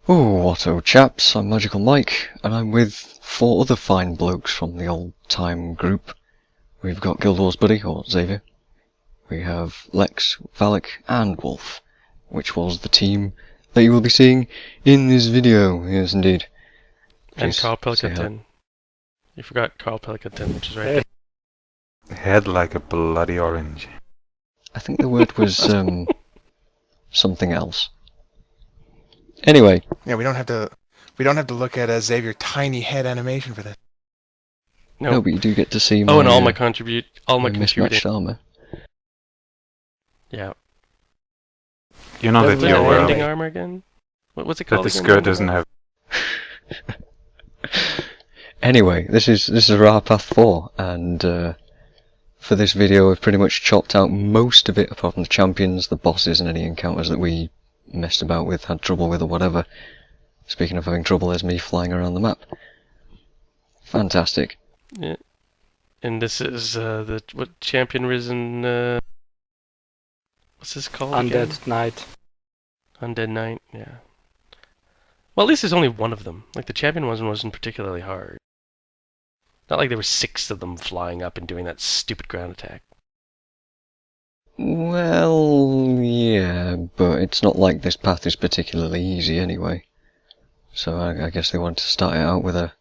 Oh, whatto chaps, I'm Magical Mike, and I'm with 4 other fine blokes from the old Tyme group. We've got Guild Wars Buddy, or Xavier. We have Lex, Valek, and Wolf, which was the team that you will be seeing in this video. Yes, indeed. And Please Carl say hi. Pilkington. You forgot Carl Pilkington, which is right there. Head like a bloody orange. I think the word was something else. Anyway. Yeah, we don't have to look at Xavier's tiny head animation for this. No, but you do get to see my, and all my mismatched armor. Yeah. You know that Doesn't you're that aware ending armor again? What's it called? that the again? skirt doesn't have. Anyway, this is Arah Path 4, and for this video I've pretty much chopped out most of it, apart from the champions, the bosses, and any encounters that we messed about with, had trouble with, or whatever. Speaking of having trouble, there's me flying around the map. Fantastic. Yeah. And this is what champion risen. What's this called? Undead Knight. Undead Knight. Yeah. Well, at least there's only one of them. Like the champion one wasn't particularly hard. Not like there were 6 of them flying up and doing that stupid ground attack. Well, yeah, but it's not like this path is particularly easy anyway. So I guess they wanted to start it out with a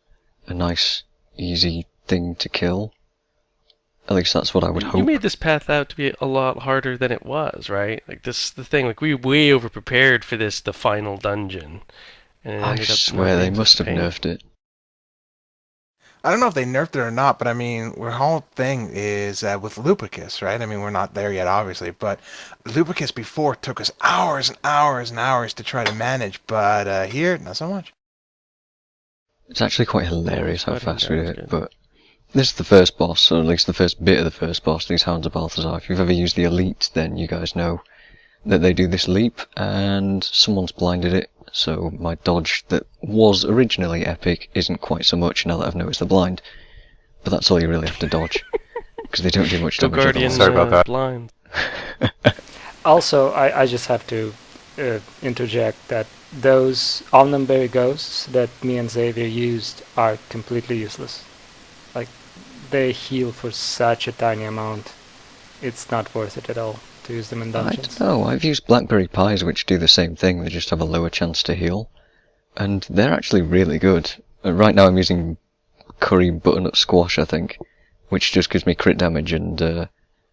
nice, easy thing to kill. At least that's what I would hope. You made this path out to be a lot harder than it was, right? Like the thing, like we way over prepared for this, the final dungeon. And I swear they must have nerfed it. I don't know if they nerfed it or not, but I mean, our whole thing is with Lupicus, right? I mean, we're not there yet, obviously, but Lupicus before took us hours and hours and hours to try to manage, but here, not so much. It's actually quite hilarious how fast we do it, but this is the first boss, or at least the first bit of the first boss, these Hounds of Balthazar. If you've ever used the Elite, then you guys know that they do this leap, and someone's blinded it, so my dodge that was originally epic isn't quite so much now that I've noticed the blind. But that's all you really have to dodge, because they don't do much damage. Guardian, Sorry about that. Blind. Also, I just have to interject that those Omnumberry ghosts that me and Xavier used are completely useless. Like, they heal for such a tiny amount. It's not worth it at all to use them in dungeons. I don't know, I've used Blackberry Pies which do the same thing, they just have a lower chance to heal. And they're actually really good. Right now I'm using Curry Butternut Squash, I think, which just gives me crit damage and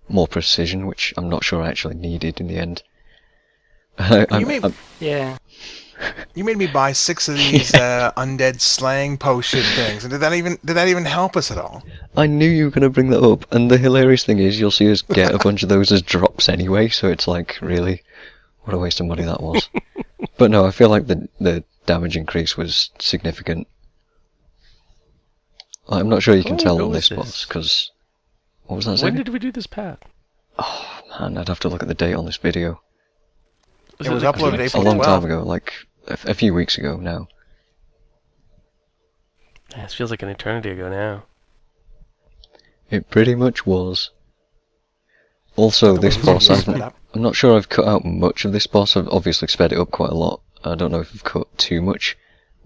more precision, which I'm not sure I actually needed in the end. Yeah. You made me buy 6 of these undead slaying potion things, and did that even help us at all? I knew you were going to bring that up, and the hilarious thing is you'll see us get a bunch of those as drops anyway, so it's like, really, what a waste of money that was. But no, I feel like the damage increase was significant. I'm not sure you can tell on this boss, because... What was that saying? When did we do this path? Oh man, I'd have to look at the date on this video. It was uploaded April 12th. A long time ago, like a few weeks ago now. Yeah, this feels like an eternity ago now. It pretty much was. Also, this boss, I'm not sure I've cut out much of this boss. I've obviously sped it up quite a lot. I don't know if I've cut too much,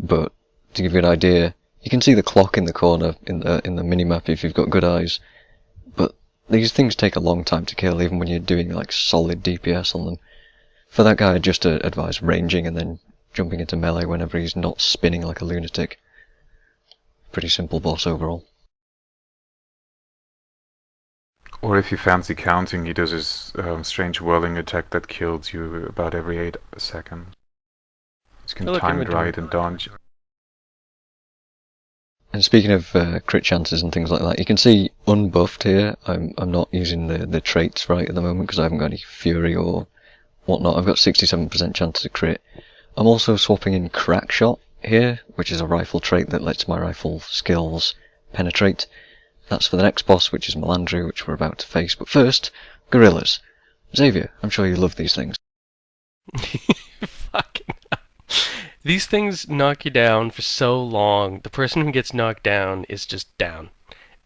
but to give you an idea, you can see the clock in the corner in the minimap if you've got good eyes. But these things take a long time to kill, even when you're doing like solid DPS on them. For that guy, I'd just advise ranging and then jumping into melee whenever he's not spinning like a lunatic. Pretty simple boss overall. Or if you fancy counting, he does his strange whirling attack that kills you about every 8 seconds. You can time it right and dodge. And speaking of crit chances and things like that, you can see unbuffed here. I'm not using the traits right at the moment because I haven't got any fury or whatnot. I've got 67% chance to crit. I'm also swapping in crack shot here, which is a rifle trait that lets my rifle skills penetrate. That's for the next boss, which is Mandre, which we're about to face. But first, gorillas. Xavier, I'm sure you love these things. Fucking hell. These things knock you down for so long. The person who gets knocked down is just down,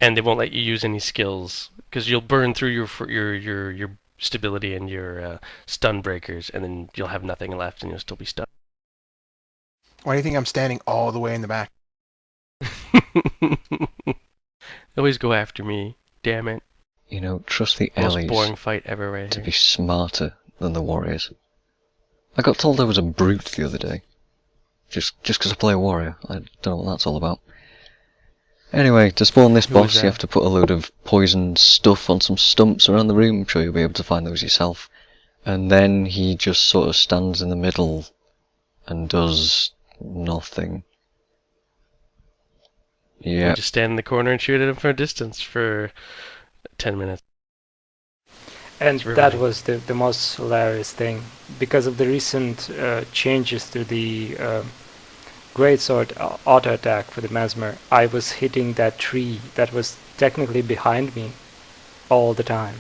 and they won't let you use any skills because you'll burn through your stability and your stun breakers, and then you'll have nothing left, and you'll still be stuck. Why do you think I'm standing all the way in the back? Always go after me. Damn it. You know, trust the Most Ellies boring fight ever right to here. be smarter than the warriors. I got told I was a brute the other day. Just because I play a warrior. I don't know what that's all about. Anyway, to spawn this Who is boss, you that? have to put a load of poisoned stuff on some stumps around the room. I'm sure you'll be able to find those yourself. And then he just sort of stands in the middle and does nothing. You Yeah, just stand in the corner and shoot at him from a distance for 10 minutes. And It's that riveting. was the most hilarious thing. Because of the recent changes to the greatsword auto attack for the Mesmer, I was hitting that tree that was technically behind me all the time.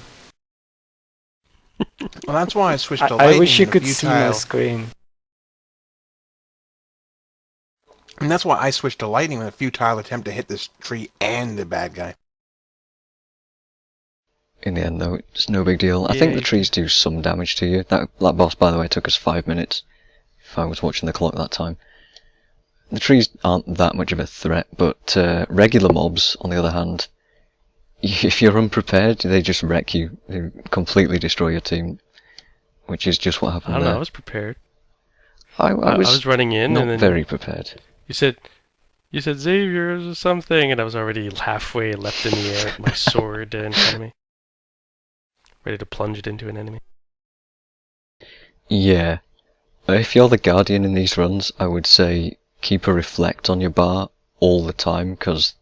Well, that's why I switched to I lightning. wish you and could see my futile. screen. And that's why I switched to lightning with a futile attempt to hit this tree and the bad guy. in the end though, it's no big deal. I think Yeah, the trees do some damage to you. That boss, by the way, took us 5 minutes, if I was watching the clock that time. The trees aren't that much of a threat, but regular mobs, on the other hand, if you're unprepared, they just wreck you. They completely destroy your team, which is just what I happened don't know, I there. was prepared. I I was running in not and then very prepared. you said Xavier or something, and I was already halfway leapt in the air with my sword in front of me. Ready to plunge it into an enemy. Yeah. If you're the Guardian in these runs, I would say keep a reflect on your bar all the time, because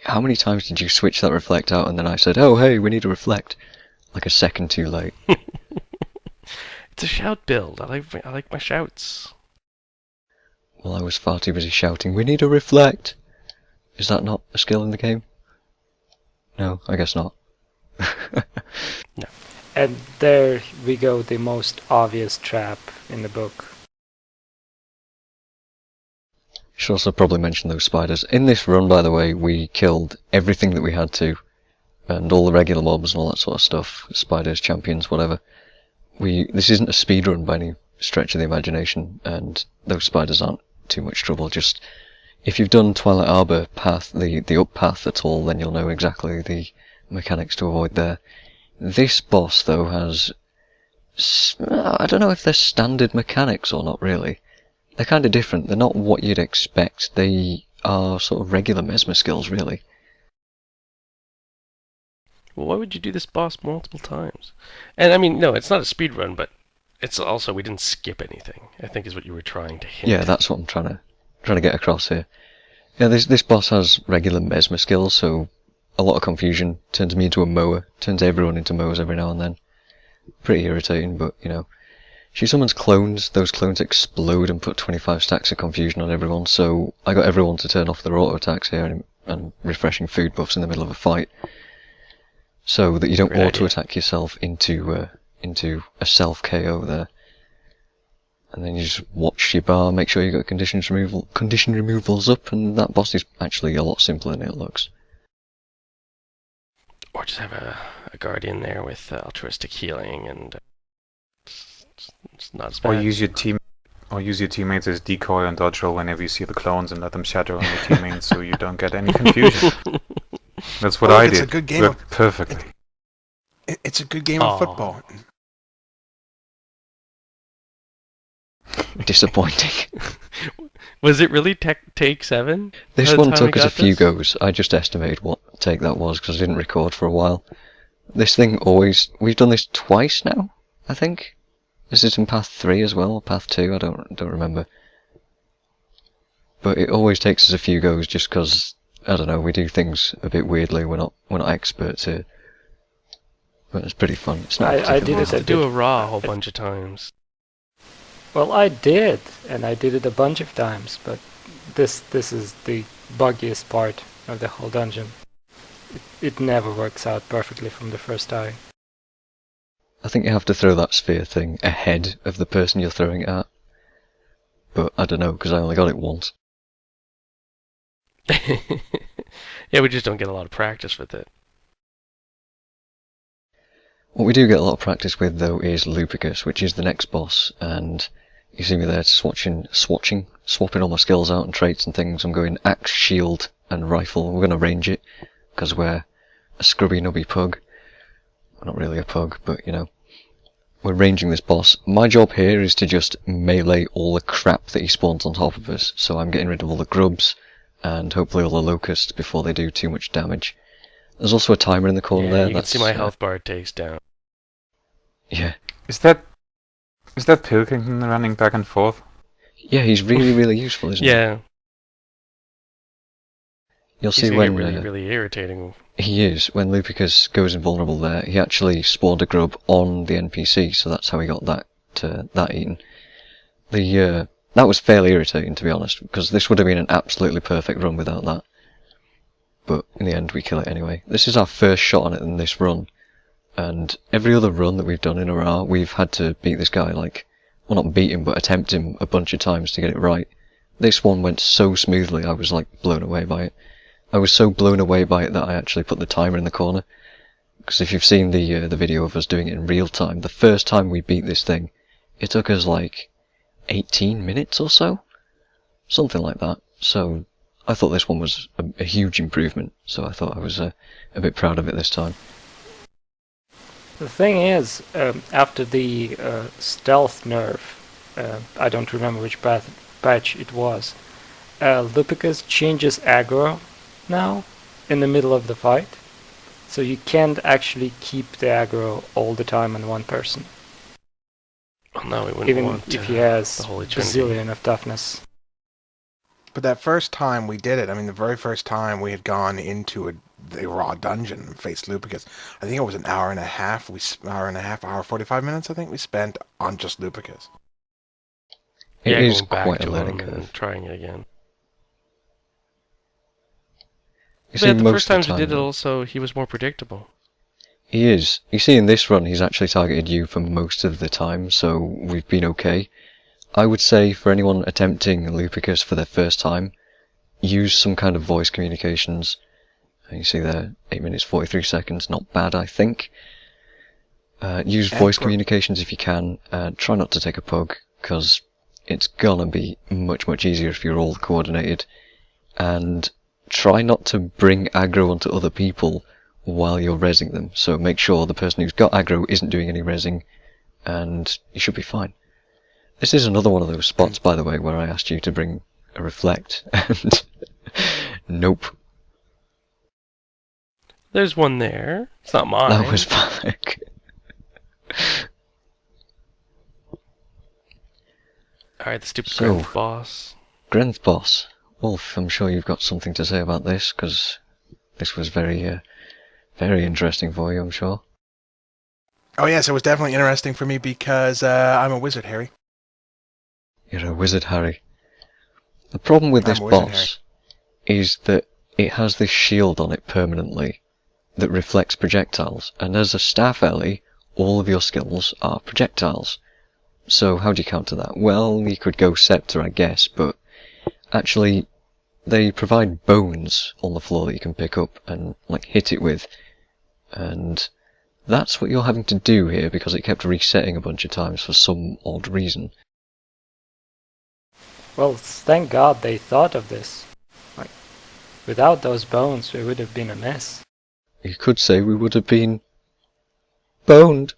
how many times did you switch that reflect out and then I said, oh hey, we need a reflect, like a second too late. It's a shout build. I like my shouts. Well, I was far too busy shouting, we need a reflect! Is that not a skill in the game? No, I guess not. And there we go, the most obvious trap in the book. Should also probably mention those spiders. In this run, by the way, we killed everything that we had to, and all the regular mobs and all that sort of stuff. Spiders, champions, whatever. This isn't a speedrun by any stretch of the imagination, and those spiders aren't too much trouble. Just, if you've done Twilight Arbor path, the up path at all, then you'll know exactly the mechanics to avoid there. This boss, though, has... I don't know if they're standard mechanics or not, really. They're kind of different. They're not what you'd expect. They are sort of regular Mesmer skills, really. Well, why would you do this boss multiple times? And I mean, no, it's not a speed run, but it's also we didn't skip anything, I think is what you were trying to hint. Yeah, that's what I'm trying to get across here. Yeah, this boss has regular Mesmer skills, so a lot of confusion. Turns me into a mower. Turns everyone into mowers every now and then. Pretty irritating, but, you know. She summons clones, those clones explode and put 25 stacks of confusion on everyone, so I got everyone to turn off their auto attacks here and refreshing food buffs in the middle of a fight, so that you don't Great auto idea. attack yourself into a self KO there. And then you just watch your bar, make sure you got condition removals up, and that boss is actually a lot simpler than it looks. Or just have a guardian there with altruistic healing, and it's not as bad. Or use your teammates as decoy and dodge roll whenever you see the clones and let them shatter on your teammates so you don't get any confusion. That's what Well, I it's did. a good game Worked perfectly. It's a good game of football. Disappointing. Was it really take 7? This by the one time we took us a got few this? goes. I just estimated what take that was because I didn't record for a while. This thing always... We've done this twice now, I think. Is it in path 3 as well, or path 2? I don't remember. But it always takes us a few goes just because, I don't know, we do things a bit weirdly. We're not experts here. But it's pretty fun. It's not I did You it have a to do bit. a raw a whole bunch of times. Well, I did, and I did it a bunch of times, but this is the buggiest part of the whole dungeon. It never works out perfectly from the first try. I think you have to throw that sphere thing ahead of the person you're throwing it at. But I don't know, because I only got it once. Yeah, we just don't get a lot of practice with it. What we do get a lot of practice with, though, is Lupicus, which is the next boss, and you see me there swatching swapping all my skills out and traits and things. I'm going axe, shield, and rifle. We're going to range it, because we're a scrubby nubby pug. Well, not really a pug, but you know. We're ranging this boss. My job here is to just melee all the crap that he spawns on top of us. So I'm getting rid of all the grubs, and hopefully all the locusts before they do too much damage. There's also a timer in the corner there. You can see my health bar takes down. Yeah. Is that Pilkington running back and forth? Yeah, he's really, really useful, isn't he? Yeah. You'll see He's when really irritating. he is, when Lupicus goes invulnerable there, he actually spawned a grub on the NPC, so that's how he got that eaten. That was fairly irritating, to be honest, because this would have been an absolutely perfect run without that. But in the end, we kill it anyway. This is our first shot on it in this run, and every other run that we've done in Arah, we've had to beat this guy, like, well, not beat him, but attempt him a bunch of times to get it right. This one went so smoothly, I was, like, blown away by it. I was so blown away by it that I actually put the timer in the corner. Because if you've seen the video of us doing it in real time, the first time we beat this thing, it took us like 18 minutes or so? Something like that. So I thought this one was a huge improvement, so I thought I was a bit proud of it this time. The thing is, after the stealth nerf, I don't remember which patch it was, Lupicus changes aggro now in the middle of the fight, so you can't actually keep the aggro all the time on one person. Well, no, we wouldn't even want if he has the Holy a Trinity. bazillion of toughness. But that first time we did it, I mean, the very first time we had gone into the raw dungeon and faced Lupicus, I think it was an hour and a half. Hour 45 minutes. I think we spent on just Lupicus. It is going back quite a to learning him and curve. trying it again. You But see, the most first of times the we did it, time, also he was more predictable. he is. You see, in this run, he's actually targeted you for most of the time, so we've been okay. I would say for anyone attempting Lupicus for their first time, use some kind of voice communications. You see there, 8 minutes 43 seconds, not bad, I think. Use voice communications if you can. Try not to take a pug, because it's gonna be much, much easier if you're all coordinated. And try not to bring aggro onto other people while you're rezzing them. So make sure the person who's got aggro isn't doing any rezzing, and you should be fine. This is another one of those spots, by the way, where I asked you to bring a reflect, and nope. There's one there. It's not mine. That was Valek. Alright, the stupid So- Grenth boss. Grenth boss. Wolf, I'm sure you've got something to say about this, because this was very interesting for you, I'm sure. Oh yes, it was definitely interesting for me because I'm a wizard, Harry. You're a wizard, Harry. The problem with this I'm a wizard, boss is that it has this shield on it permanently that reflects projectiles, and as a staff Ellie, all of your skills are projectiles. So how do you counter that? Well, you could go Scepter, I guess, but actually they provide bones on the floor that you can pick up and like hit it with, and that's what you're having to do here because it kept resetting a bunch of times for some odd reason. Well, thank God they thought of this. Like, without those bones, we would have been a mess. You could say we would have been boned.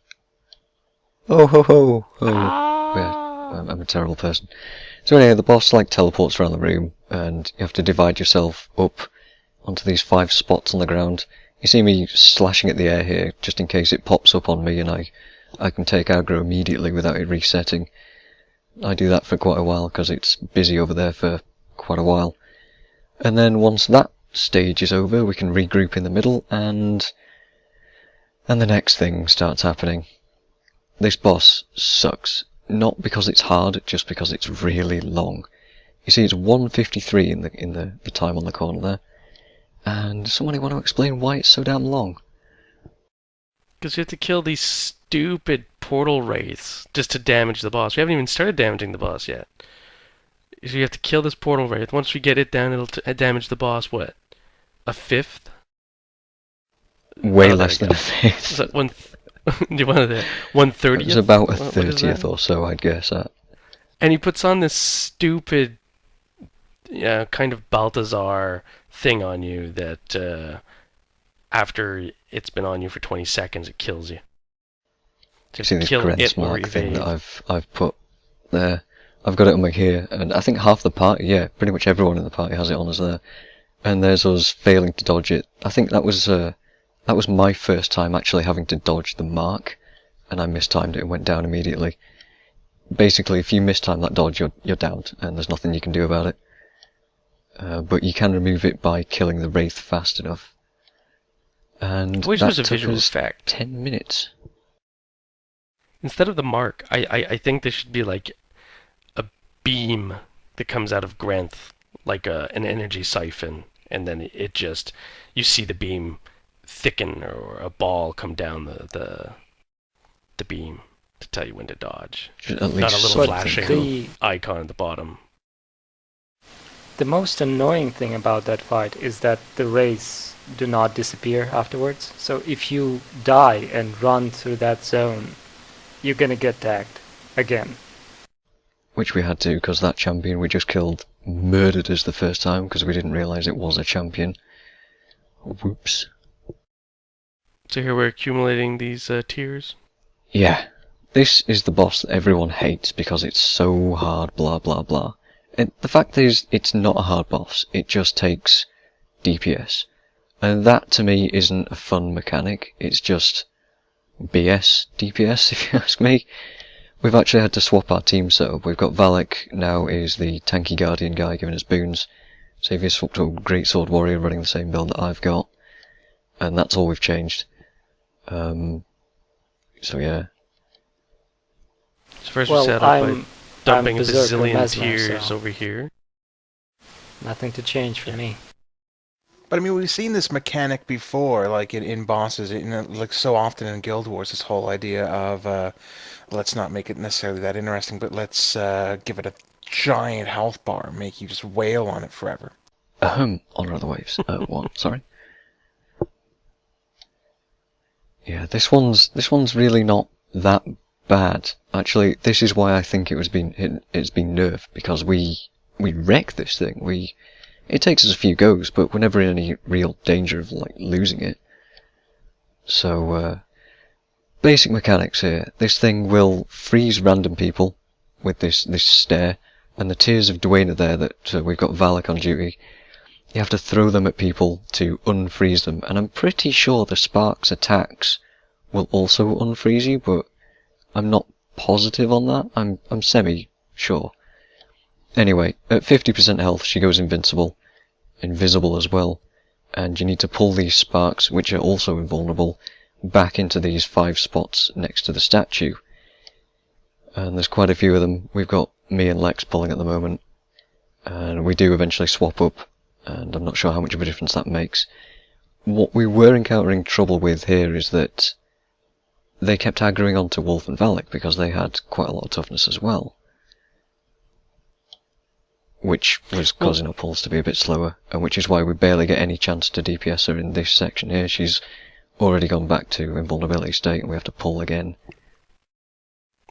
Oh ho ho! Oh. Yeah, I'm a terrible person. So anyway, the boss like teleports around the room, and you have to divide yourself up onto these 5 spots on the ground. You see me slashing at the air here, just in case it pops up on me and I can take aggro immediately without it resetting. I do that for quite a while, because it's busy over there for quite a while. And then once that stage is over, we can regroup in the middle, and the next thing starts happening. This boss sucks. Not because it's hard, just because it's really long. You see, it's 1:53 in the time on the corner there. And somebody want to explain why it's so damn long? Because you have to kill these stupid portal wraiths just to damage the boss. We haven't even started damaging the boss yet. So you have to kill this portal wraith. Once we get it down, it'll damage the boss, what? A fifth? Way Oh, less there than you a go. fifth. Is that one? Do you want to 1/30th? It was about a What is 30th that? or so, I'd guess. And he puts on this stupid kind of Balthazar thing on you that after it's been on you for 20 seconds, it kills you. You see this Grens mark thing that I've put there? I've got it on my here, and I think half the party, yeah, pretty much everyone in the party has it on us there. And there's us failing to dodge it. I think that was my first time actually having to dodge the mark, and I mistimed it and went down immediately. Basically, if you mistime that dodge, you're downed, and there's nothing you can do about it. But you can remove it by killing the Wraith fast enough. And which that was a took visual us effect. 10 minutes. Instead of the mark, I think there should be like a beam that comes out of Granth, like an energy siphon, and then it just, you see the beam thicken, or a ball come down the beam to tell you when to dodge. At least not a little But flashing icon at the bottom. The most annoying thing about that fight is that the wraiths do not disappear afterwards. So if you die and run through that zone, you're gonna get tagged again. Which we had to, because that champion we just killed murdered us the first time because we didn't realise it was a champion. Whoops. So here we're accumulating these tiers. Yeah. This is the boss that everyone hates because it's so hard, blah blah blah. And the fact is, it's not a hard boss, it just takes DPS. And that to me isn't a fun mechanic, it's just BS DPS if you ask me. We've actually had to swap our team setup. We've got Valek now is the tanky guardian guy giving us boons. Xavier swapped to a greatsword warrior running the same build that I've got. And that's all we've changed. So yeah. So first we set up by dumping a bazillion tiers over here. Nothing to change for me. But I mean, we've seen this mechanic before, like in bosses, like so often in Guild Wars, this whole idea of, let's not make it necessarily that interesting, but let's give it a giant health bar and make you just wail on it forever. Honor of the Waves. What? Sorry? Yeah, this one's really not that bad. Actually, this is why I think it's been nerfed, because we wreck this thing. It takes us a few goes, but we're never in any real danger of like losing it. So, basic mechanics here. This thing will freeze random people with this stare, and the tears of Dwayna there that we've got Valek on duty. You have to throw them at people to unfreeze them, and I'm pretty sure the Sparks attacks will also unfreeze you, but I'm not positive on that. I'm semi-sure. Anyway, at 50% health she goes invisible as well, and you need to pull these Sparks, which are also invulnerable, back into these 5 spots next to the statue. And there's quite a few of them. We've got me and Lex pulling at the moment, and we do eventually swap up, and I'm not sure how much of a difference that makes. What we were encountering trouble with here is that they kept aggroing onto Wolf and Valek because they had quite a lot of toughness as well, which was causing our pulls to be a bit slower, and which is why we barely get any chance to DPS her in this section here. She's already gone back to invulnerability state, and we have to pull again.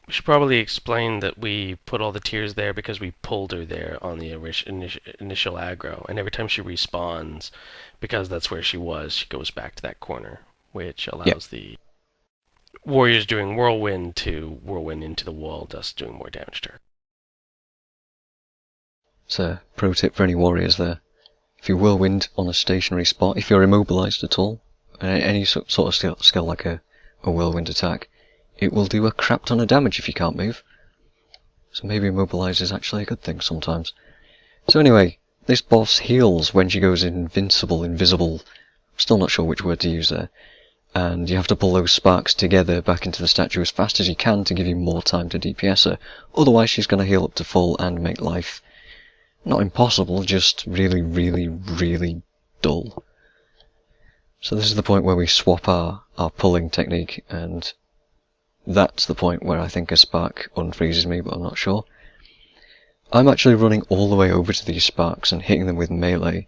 We should probably explain that we put all the tiers there because we pulled her there on the initial aggro, and every time she respawns, because that's where she was, she goes back to that corner, which allows the warriors doing whirlwind to whirlwind into the wall, thus doing more damage to her. It's a pro tip for any warriors there. If you whirlwind on a stationary spot, if you're immobilized at all, any sort of skill like a whirlwind attack, it will do a crap ton of damage if you can't move. So maybe immobilize is actually a good thing sometimes. So anyway, this boss heals when she goes invisible. Still not sure which word to use there. And you have to pull those Sparks together back into the statue as fast as you can to give you more time to DPS her. Otherwise she's going to heal up to full and make life not impossible, just really, really, really dull. So this is the point where we swap our pulling technique, and that's the point where I think a Spark unfreezes me, but I'm not sure. I'm actually running all the way over to these Sparks and hitting them with melee.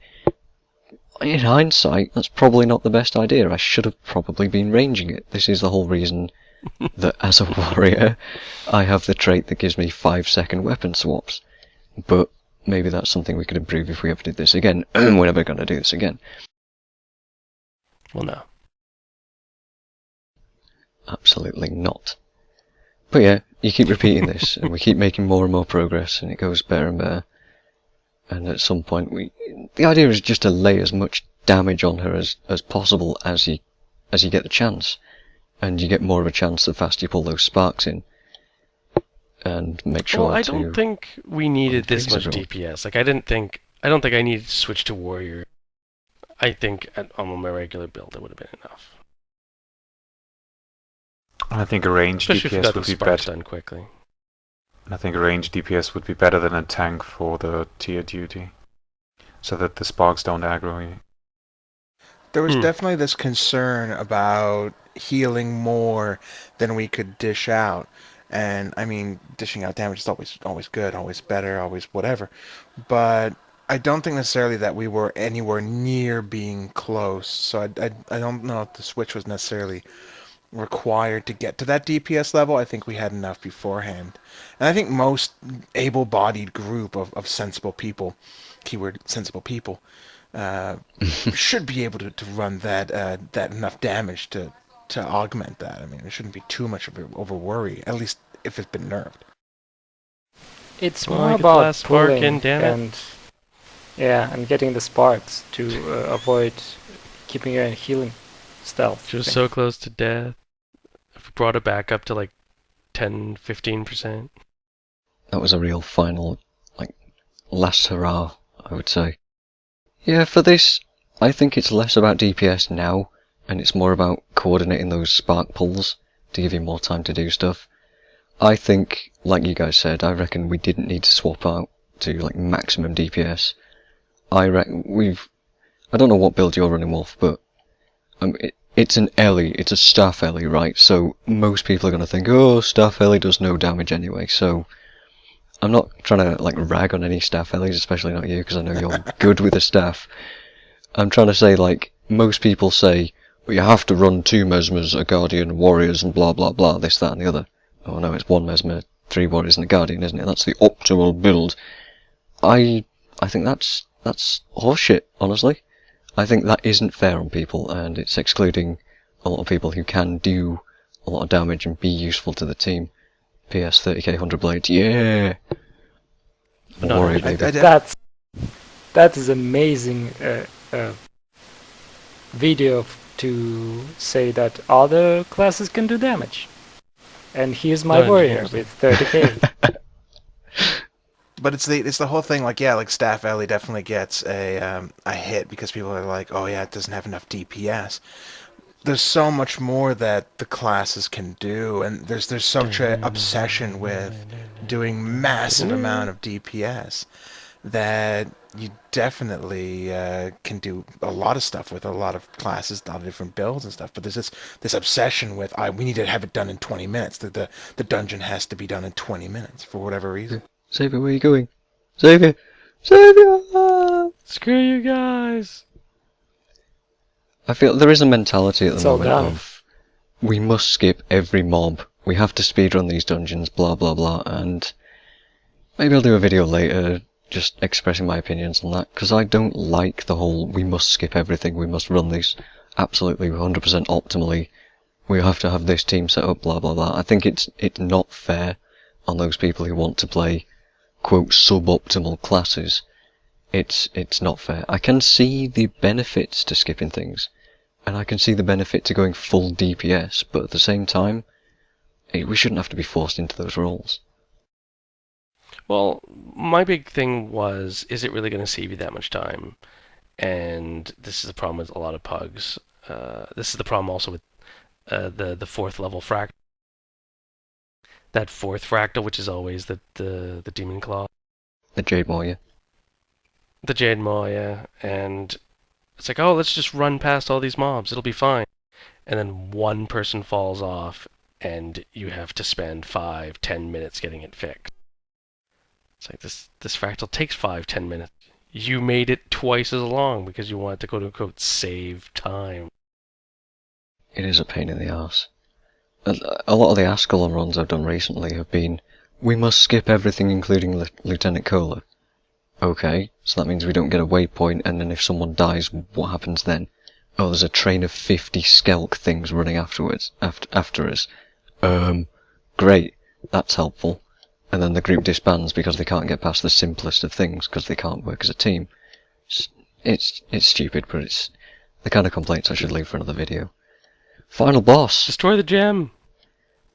In hindsight, that's probably not the best idea. I should have probably been ranging it. This is the whole reason that as a warrior, I have the trait that gives me 5-second weapon swaps. But maybe that's something we could improve if we ever did this again. We're never going to do this again. Well, no. Absolutely not. But yeah, you keep repeating this, and we keep making more and more progress, and it goes better and better. And at some point, the idea is just to lay as much damage on her as possible as you get the chance, and you get more of a chance the faster you pull those sparks in, and make sure. Well, I don't think we needed this much DPS. Like, I don't think I needed to switch to warrior. I think on my regular build it would have been enough. I think a range DPS would be better. Done quickly. I think a range DPS would be better than a tank for the tier duty, so that the sparks don't aggro you. There was definitely this concern about healing more than we could dish out. And I mean, dishing out damage is always good, always better, always whatever. But I don't think necessarily that we were anywhere near being close. So I don't know if the switch was necessarily required to get to that DPS level. I think we had enough beforehand. And I think most able-bodied group of sensible people, keyword sensible people, should be able to run that enough damage to augment that. I mean, it shouldn't be too much of a worry, at least if it's been nerfed. It's more about pulling and getting the sparks to avoid keeping your healing stealth. She was so close to death. If we brought it back up to like 10-15%. That was a real final, last hurrah, I would say. Yeah, for this, I think it's less about DPS now, and it's more about coordinating those spark pulls to give you more time to do stuff. I think, like you guys said, I reckon we didn't need to swap out to maximum DPS. I don't know what build you're running, Wolf, but it's an Ellie, it's a staff Ellie, right? So most people are going to think, oh, staff Ellie does no damage anyway, so I'm not trying to rag on any staff Ellies, especially not you, because I know you're good with the staff. I'm trying to say, most people say, well, you have to run 2 Mesmers, a Guardian, Warriors, and blah blah blah, this, that, and the other. Oh no, it's 1 Mesmer, 3 Warriors, and a Guardian, isn't it? That's the optimal build. I think that's horseshit, honestly. I think that isn't fair on people, and it's excluding a lot of people who can do a lot of damage and be useful to the team. PS 30k 100 blades, yeah! Don't worry, baby. That is amazing video to say that other classes can do damage. And here's my warrior with 30k. But it's the whole thing, Staff Ellie definitely gets a hit because people are like, oh yeah, it doesn't have enough DPS. There's so much more that the classes can do, and there's such an obsession with doing massive amount of DPS that you definitely can do a lot of stuff with a lot of classes, a lot of different builds and stuff. But there's this obsession with we need to have it done in 20 minutes. The dungeon has to be done in 20 minutes for whatever reason. Xavier, where are you going? Xavier! Xavier! Screw you guys! I feel there is a mentality at the moment of we must skip every mob, we have to speedrun these dungeons, blah blah blah, and maybe I'll do a video later just expressing my opinions on that, because I don't like the whole we must skip everything, we must run these absolutely 100% optimally, we have to have this team set up, blah blah blah. I think it's not fair on those people who want to play quote suboptimal classes. It's not fair. I can see the benefits to skipping things, and I can see the benefit to going full DPS, but at the same time, we shouldn't have to be forced into those roles. Well, my big thing was, is it really going to save you that much time? And this is the problem with a lot of pugs. This is the problem also with the 4th level fractal. That 4th fractal, which is always the Demon Claw. The Jade Moya. The Jade Moya, and it's like, oh, let's just run past all these mobs, it'll be fine. And then one person falls off, and you have to spend 5-10 minutes getting it fixed. It's like, this fractal takes 5-10 minutes. You made it twice as long because you wanted to quote-unquote save time. It is a pain in the arse. A lot of the Ascalon runs I've done recently have been, we must skip everything including Lieutenant Kohler. Okay, so that means we don't get a waypoint, and then if someone dies, what happens then? Oh, there's a train of 50 skelk things running afterwards, after us. Great, that's helpful. And then the group disbands because they can't get past the simplest of things, because they can't work as a team. It's stupid, but it's the kind of complaints I should leave for another video. Final boss! Destroy the gem!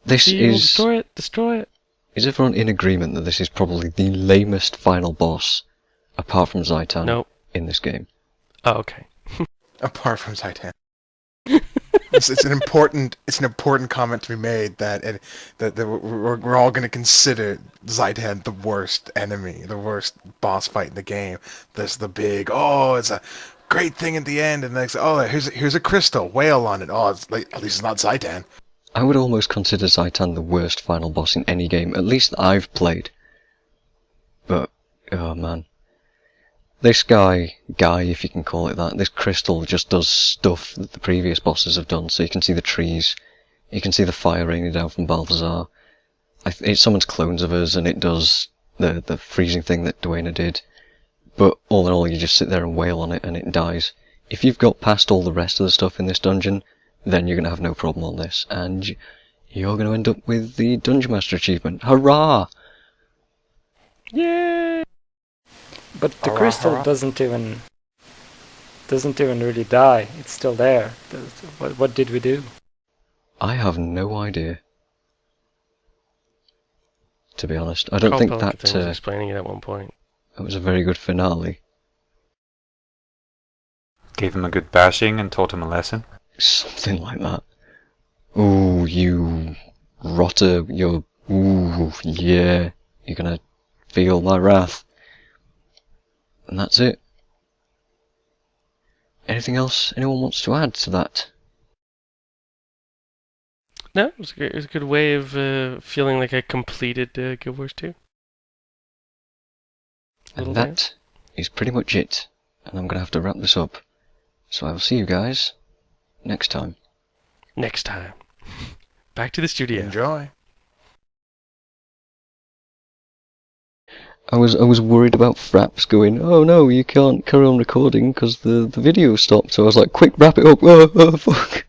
This is... Destroy it! Destroy it! Is everyone in agreement that this is probably the lamest final boss, apart from Zaitan, Nope. in this game? Oh, okay. Apart from Zaitan. It's an important comment to be made that we're all going to consider Zaitan the worst enemy, the worst boss fight in the game. There's the big, it's a great thing at the end, and next, here's a crystal, whale on it. Oh, it's like, at least it's not Zaitan. I would almost consider Zaitan the worst final boss in any game, at least that I've played. But, oh man. This guy, if you can call it that, this crystal just does stuff that the previous bosses have done. So you can see the trees, you can see the fire raining down from Balthazar. It summons clones of us, and it does the freezing thing that Dwayna did. But all in all, you just sit there and wail on it, and it dies. If you've got past all the rest of the stuff in this dungeon, then you're going to have no problem on this, and you're going to end up with the Dungeon Master achievement. Hurrah! Yay! But the crystal doesn't even really die. It's still there. What did we do? I have no idea. To be honest, I don't think that was explaining it at one point. That was a very good finale. Gave him a good bashing and taught him a lesson. Something like that. Ooh, you rotter! Ooh, yeah. You're gonna feel my wrath. And that's it. Anything else anyone wants to add to that? No, it was a good way of feeling like I completed Guild Wars 2. And that is pretty much it. And I'm going to have to wrap this up. So I will see you guys next time. Next time. Back to the studio. Enjoy. I was worried about Fraps going, oh no, you can't carry on recording because the video stopped. So I was like, quick, wrap it up. Oh, fuck.